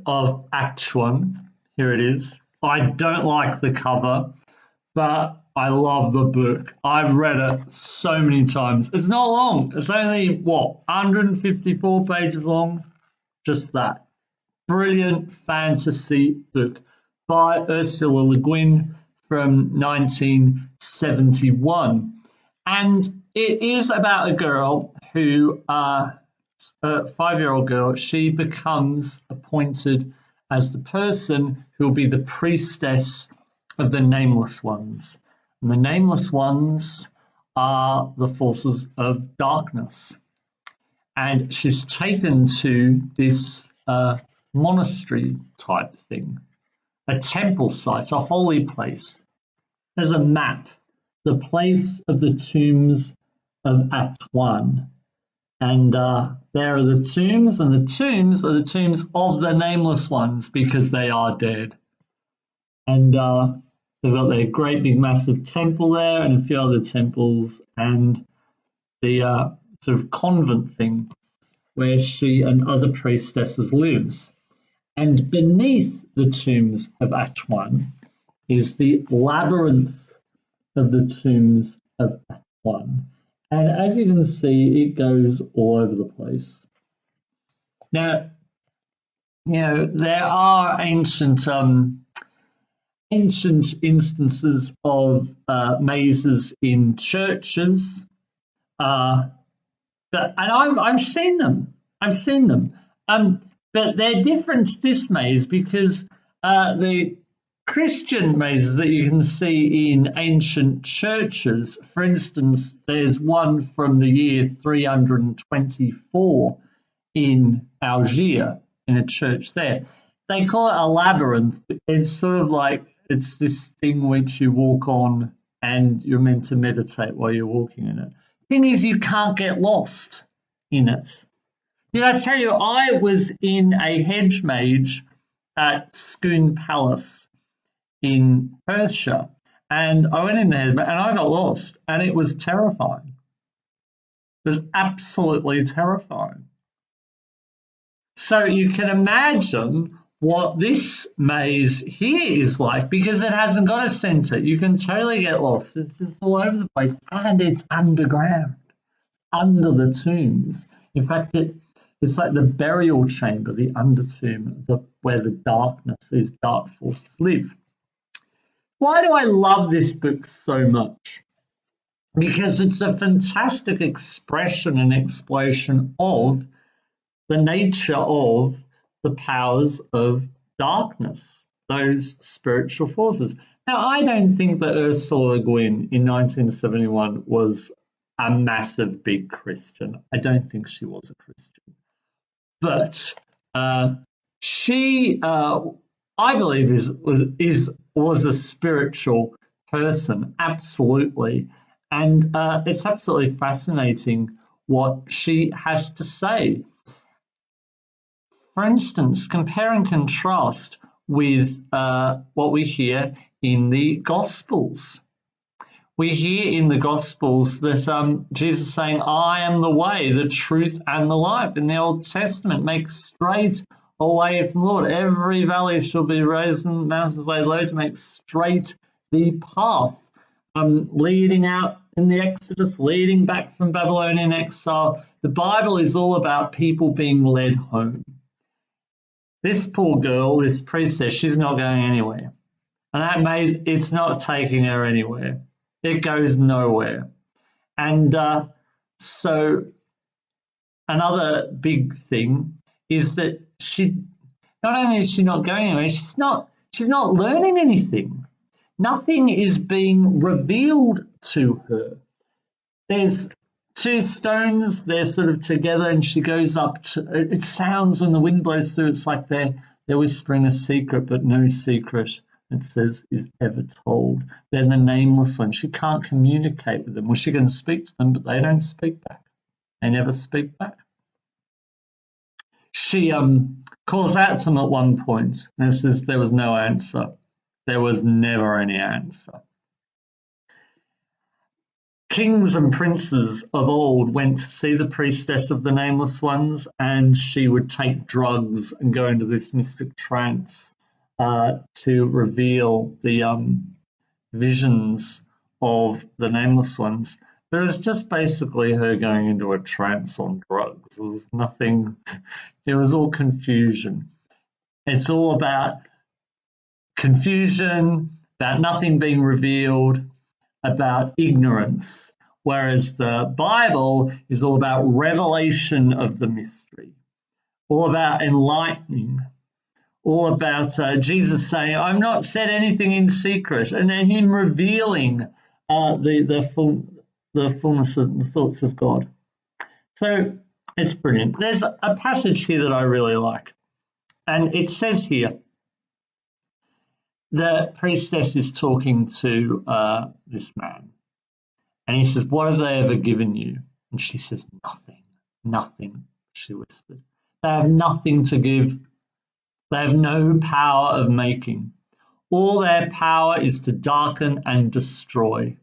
of Atuan. Here it is. I don't like the cover, but I love the book. I've read it so many times. It's not long. It's only, 154 pages long? Just that. Brilliant fantasy book by Ursula Le Guin from 1971. And it is about a girl who, a 5-year-old girl, she becomes appointed as the person who will be the priestess of the Nameless Ones. And the Nameless Ones are the forces of darkness. And she's taken to this monastery type thing, a temple site, a holy place. There's a map, the place of the Tombs of Atuan. And there are the tombs, and the tombs are the tombs of the Nameless Ones because they are dead. And they've got their great big massive temple there and a few other temples and the sort of convent thing where she and other priestesses lives. And beneath the Tombs of Atuan is the labyrinth of the Tombs of Atuan. And as you can see, it goes all over the place. Now, there are ancient instances of mazes in churches, and I've seen them. But they're different to this maze because the Christian mazes that you can see in ancient churches, for instance, there's one from the year 324 in Algiers, in a church there. They call it a labyrinth, but it's sort of like it's this thing which you walk on and you're meant to meditate while you're walking in it. The thing is, you can't get lost in it. Did I tell you I was in a hedge maze at Scone Palace in Perthshire, and I went in there and I got lost, and it was terrifying. It was absolutely terrifying. So you can imagine what this maze here is like because it hasn't got a centre. You can totally get lost. It's just all over the place, and it's underground, under the tombs. In fact, it's like the burial chamber, the undertomb, where the darkness, these dark forces live. Why do I love this book so much? Because it's a fantastic expression and exploration of the nature of the powers of darkness, those spiritual forces. Now, I don't think that Ursula Le Guin in 1971 was a massive big Christian. I don't think she was a Christian. But she, I believe, was a spiritual person, absolutely. And it's absolutely fascinating what she has to say. For instance, compare and contrast with what we hear in the Gospels. We hear in the Gospels that Jesus is saying, I am the way, the truth, and the life. In the Old Testament, make straight a way from the Lord. Every valley shall be raised and mountains laid low to make straight the path. Leading out in the Exodus, leading back from Babylonian exile. The Bible is all about people being led home. This poor girl, this priestess, she's not going anywhere. And that maze, it's not taking her anywhere. It goes nowhere. And so another big thing is that she, not only is she not going anywhere, she's not learning anything. Nothing is being revealed to her. There's two stones, they're sort of together, and she goes up to, it sounds when the wind blows through, it's like they're whispering a secret, but no secret, it says, is ever told. They're the nameless ones. She can't communicate with them. Well, she can speak to them, but they don't speak back. They never speak back. She calls out to them at one point, and it says there was no answer. There was never any answer. kings and princes of old went to see the priestess of the Nameless Ones, and she would take drugs and go into this mystic trance to reveal the visions of the Nameless Ones. But it was just basically her going into a trance on drugs. It was nothing, it was all confusion. It's all about confusion, about nothing being revealed, about ignorance, whereas the Bible is all about revelation of the mystery, all about enlightening, all about Jesus saying, "I've not said anything in secret," and then him revealing the fullness of the thoughts of God. So it's brilliant. There's a passage here that I really like, and it says here, the priestess is talking to this man, and he says, "What have they ever given you?" And she says, "Nothing, nothing," she whispered. "They have nothing to give. They have no power of making. All their power is to darken and destroy.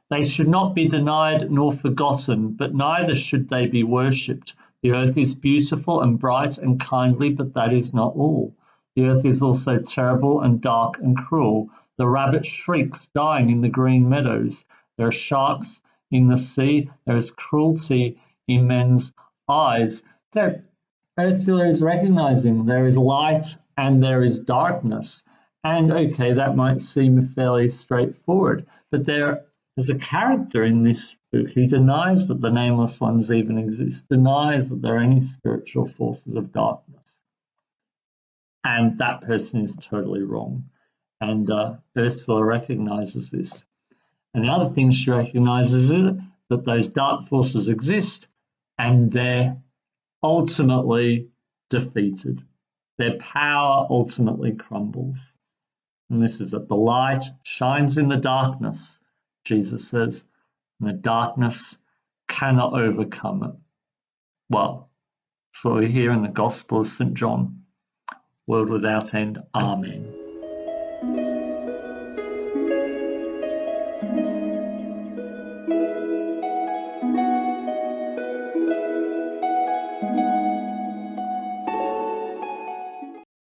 They should not be denied nor forgotten, but neither should they be worshipped. The earth is beautiful and bright and kindly, but that is not all. The earth is also terrible and dark and cruel. The rabbit shrieks, dying in the green meadows. There are sharks in the sea. There is cruelty in men's eyes." So Ursula is recognizing there is light and there is darkness. And okay, that might seem fairly straightforward, but there's a character in this book who denies that the Nameless Ones even exist, denies that there are any spiritual forces of darkness. And that person is totally wrong. And Ursula recognizes this. And the other thing she recognizes is that those dark forces exist and they're ultimately defeated. Their power ultimately crumbles. And this is that the light shines in the darkness, Jesus says, and the darkness cannot overcome it. Well, that's what we hear in the Gospel of St. John. World without end. Amen.